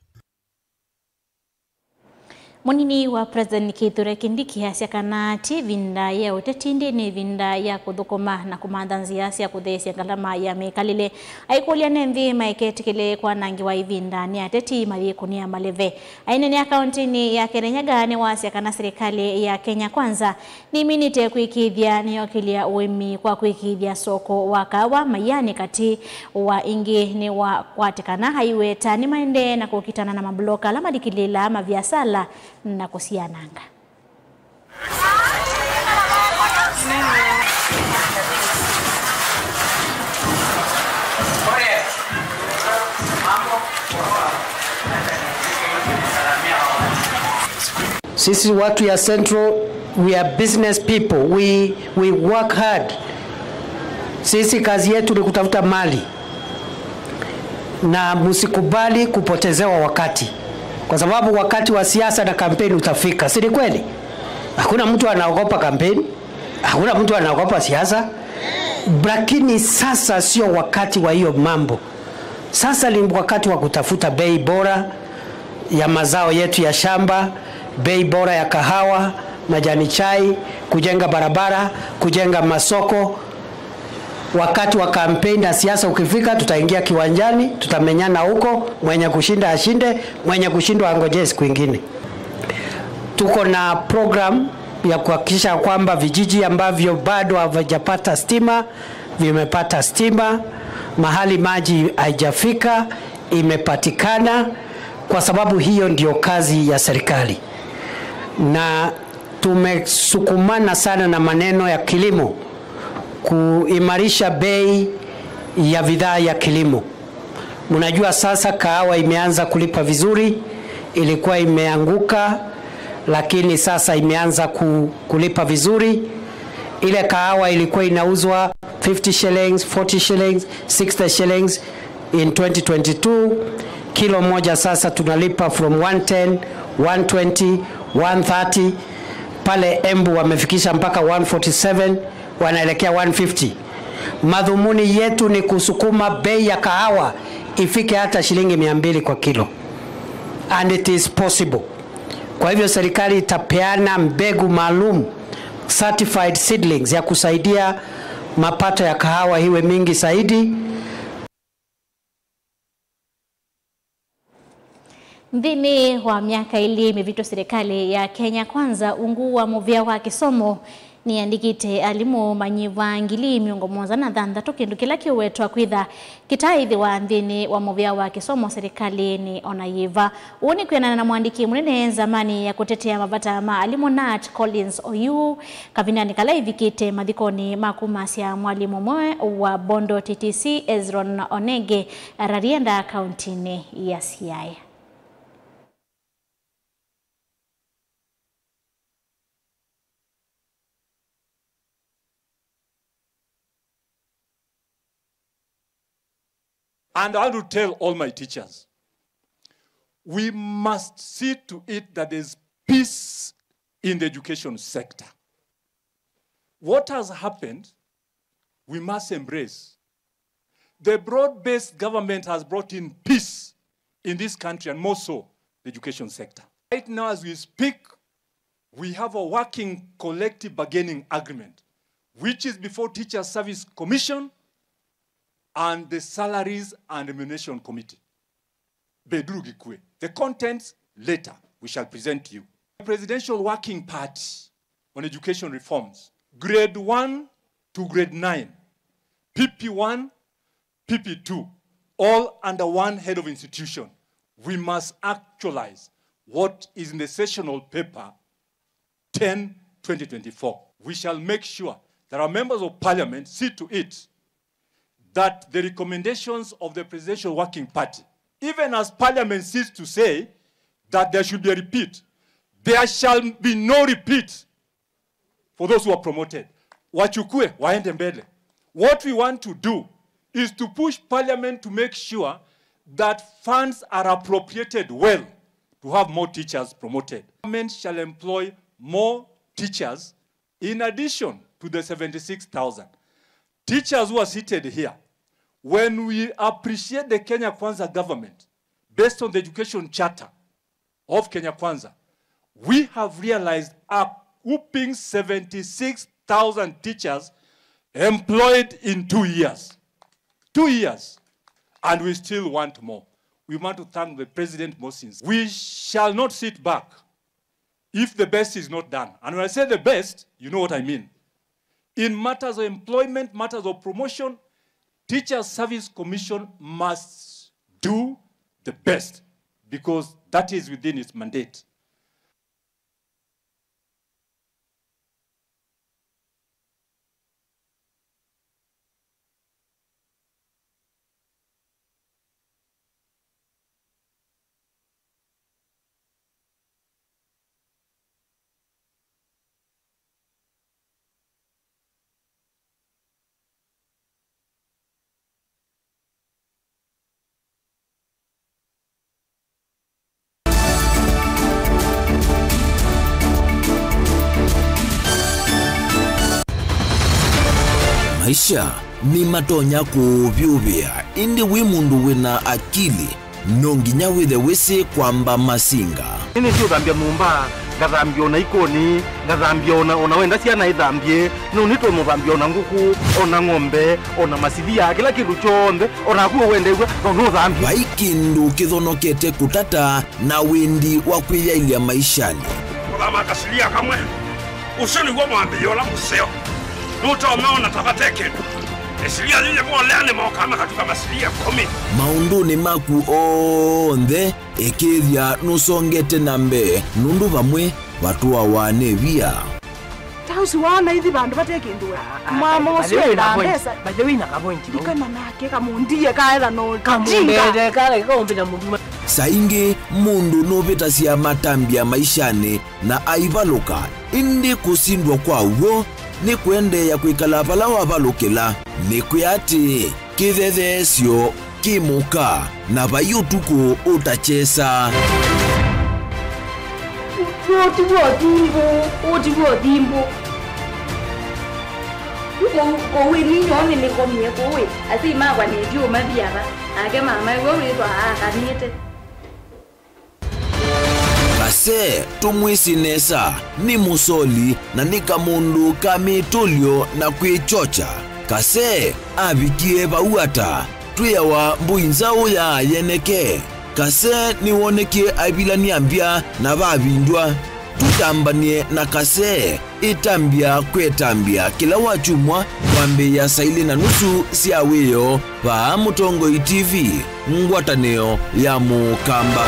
Speaker 2: Munini wa President Kithure Kindiki acia kana vinda ya utetindi ni vinda ya kuthukuma na kumathanzia cia kuthecia ngalama ya mikalile aikulia nemvi maiketikile kwa nangi wa ivinda ni ateti marikunia maleve aine ni akaunti ni ya Kirinyaga ni wasia kana serikali ya Kenya Kwanza ni minite kuikithia ni yokilia uimi kwa kuikithia soko wa kawa mayani kati wa ingi ni wa kwatikana haiweta ni maende na kukitana na mabloka la madikilila maviasala na kusiananga.
Speaker 21: Sisi watu ya Central, we are business people, we work hard. Sisi kazi yetu ni kutafuta mali na msikubali kupotezewa wakati. Kwa sababu wakati wa siasa na kampeni utafika, si kweli? Hakuna mtu anaogopa kampeni, hakuna mtu anaogopa siasa. Lakini sasa sio wakati wa hiyo mambo. Sasa ni wakati wa kutafuta bei bora ya mazao yetu ya shamba, bei bora ya kahawa, majani chai, kujenga barabara, kujenga masoko. Wakati wa kampeni na siasa ukifika, tutaingia kiwanjani, tutamenyana huko, mwenye kushinda ashinde, mwenye kushindwa angoje siku nyingine. Tuko na program ya kuhakikisha kwamba vijiji ambavyo bado havijapata stima vimepata stima, mahali maji haijafika imepatikana, kwa sababu hiyo ndio kazi ya serikali, na tumesukumana sana na maneno ya kilimo, kuimarisha bei ya bidhaa ya kilimo. Mnajua sasa kahawa imeanza kulipa vizuri, ilikuwa imeanguka, lakini sasa imeanza kulipa vizuri. Ile kahawa ilikuwa inauzwa 50 shillings, 40 shillings, 60 shillings in 2022. Kilo moja sasa tunalipa from 110, 120, 130. Pale Embu wamefikisha mpaka 147, wanaelekea 150. Madhumuni yetu ni kusukuma bei ya kahawa ifike hata shilingi 200 kwa kilo. And it is possible. Kwa hivyo serikali itapeana mbegu maalum, certified seedlings, ya kusaidia mapato ya kahawa iwe mingi zaidi.
Speaker 2: Ndini wa miaka ili mivito serikali ya Kenya Kwanza ungu wa movia wa kisomo ni andikite alimu manyiva ngili miongo mwanza na dhanda tokindu kila kiwetwa kwitha kitaithi wa ndini wa movia wa kisomo serikali ni onayiva. Uoni kuenana na mwandiki munene zamani ya kutetea mabata ma alimu Nat Collins Oyu kavinani kala ivikite madhikoni makumasia mwalimu mwe wa Bondo TTC Ezron Onege Rarienda kauntini ya Siaya.
Speaker 3: And I will tell all my teachers, we must see to it that there's peace in the education sector. What has happened, we must embrace. The broad-based government has brought in peace in this country, and more so, the education sector. Right now, as we speak, we have a working collective bargaining agreement, which is before Teacher Service Commission and the Salaries and Remuneration Committee. The contents later we shall present to you. The Presidential Working Party on Education Reforms, grade 1 to grade 9, PP1, PP2, all under one head of institution. We must actualize what is in the sessional paper 10/2024. We shall make sure that our members of parliament see to it that the recommendations of the Presidential Working Party, even as Parliament seeks to say that there should be a repeat, there shall be no repeat for those who are promoted. Wachukue, waende mbele. What we want to do is to push Parliament to make sure that funds are appropriated well to have more teachers promoted. Parliament shall employ more teachers in addition to the 76,000. Teachers who are seated here, when we appreciate the Kenya Kwanza government, based on the education charter of Kenya Kwanza, we have realized a whooping 76,000 teachers employed in 2 years. 2 years. And we still want more. We want to thank the President Moses. We shall not sit back if the best is not done. And when I say the best, you know what I mean. In matters of employment, matters of promotion, Teacher Service Commission must do the best because that is within its mandate.
Speaker 1: Maisha ni matonya kuvyuvia indi wi mundu wina akili nonginya withe wisi kwamba masinga.
Speaker 12: Ini sio thambia mumba, ngathambia ona ikoni, ngathambia ona wenda ciana ithambie, no nito muthambia ona nguku, ona ng'ombe, ona masithia, kila kindu chonde, ona kuo wendegwa, no thambia.
Speaker 1: Vaikindu kithonokete kutata na windi wa kwiyailia maishani.
Speaker 10: Kama kasilia kamwe, usoni gwa mwambio la museo. Nuta umeona tabateke. Esilia lile mwaleane mwakana katika masilia 10.
Speaker 1: maunduni maku onthe ikithia nusongete nambe nundu vamwe watu wawane via
Speaker 4: tausi wana hithi bandu batekindua mama ucio na pesa
Speaker 20: Badewina kapointi.
Speaker 4: ikana nake kamundie kaetha no
Speaker 20: Kamundele kale kaombina mundu.
Speaker 1: saingi mundu novitasia matambia maishani na aivaluka indi kusindwa kwauo ni kuendeea kwikala vala wavalukila ni kwiati kithethesyo kimuka na vayutuku utachesa
Speaker 6: utivuo thimbu kowi ninyoni nikomie kowi asi magwa nitio mathiava ake mama iwe witwa akanite
Speaker 1: kase tumwisinesa ni musoli na ni kamundu kamitulyo na kwichocha kase avikie vauata twiawa mbuinzau ya yeneke kase niwonekie avilania mbya na vavindwa tutambanie na kase itambia kwetambia kila wachumwa kwambe ya saili na nusu siawiyo va Mutongoi TV ngwatanio ya mukamba.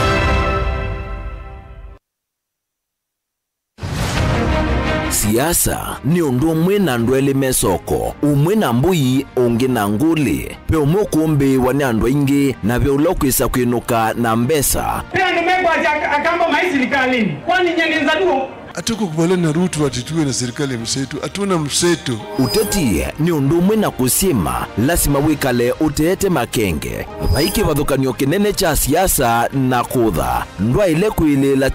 Speaker 1: Siasa ni undu umwe na andu eli mesoko umwe na mbui ungi na nguli pe umwe kumbi wani andu ingi na vya ulokwisa kwinuka na mbesa
Speaker 10: Pia ndumegwa akamba maisirikalini. Kwani nyeni nzaduo?
Speaker 5: Atuko kubaliana na Ruto atituwe na serikali mseto, atuna mseto.
Speaker 1: Uteti ni undu umwe na kusima lazima wikale uteete makenge vaiki vathukanio kinene cha siasa na kutha ndwa ile kuilila